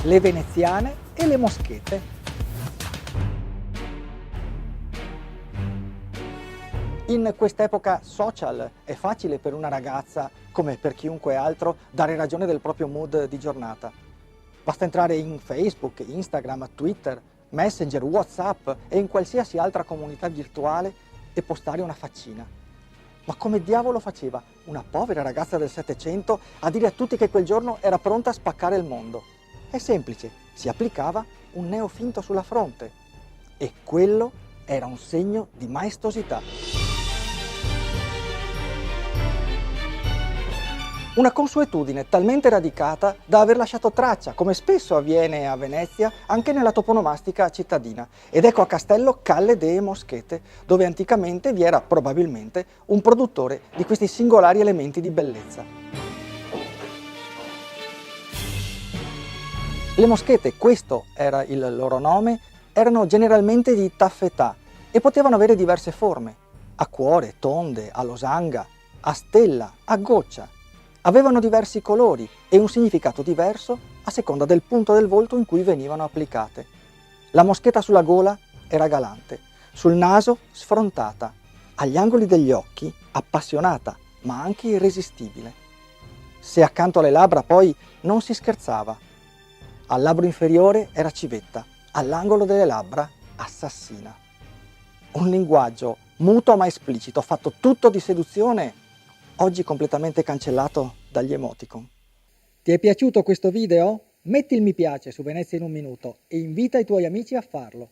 le veneziane e le moschete. In quest'epoca social è facile per una ragazza, come per chiunque altro, dare ragione del proprio mood di giornata. Basta entrare in Facebook, Instagram, Twitter, Messenger, WhatsApp e in qualsiasi altra comunità virtuale e postare una faccina. Ma come diavolo faceva una povera ragazza del Settecento a dire a tutti che quel giorno era pronta a spaccare il mondo? È semplice, si applicava un neofinto sulla fronte e quello era un segno di maestosità. Una consuetudine talmente radicata da aver lasciato traccia, come spesso avviene a Venezia, anche nella toponomastica cittadina. Ed ecco a Castello Calle dei Moschete, dove anticamente vi era probabilmente un produttore di questi singolari elementi di bellezza. Le moschete, questo era il loro nome, erano generalmente di taffetà e potevano avere diverse forme, a cuore, tonde, a losanga, a stella, a goccia. Avevano diversi colori e un significato diverso a seconda del punto del volto in cui venivano applicate. La moscheta sulla gola era galante, sul naso sfrontata, agli angoli degli occhi appassionata, ma anche irresistibile. Se accanto alle labbra poi non si scherzava. Al labbro inferiore era civetta, all'angolo delle labbra assassina. Un linguaggio muto ma esplicito, fatto tutto di seduzione, oggi completamente cancellato dagli emoticon. Ti è piaciuto questo video? Metti il mi piace su Venezia in un minuto e invita i tuoi amici a farlo.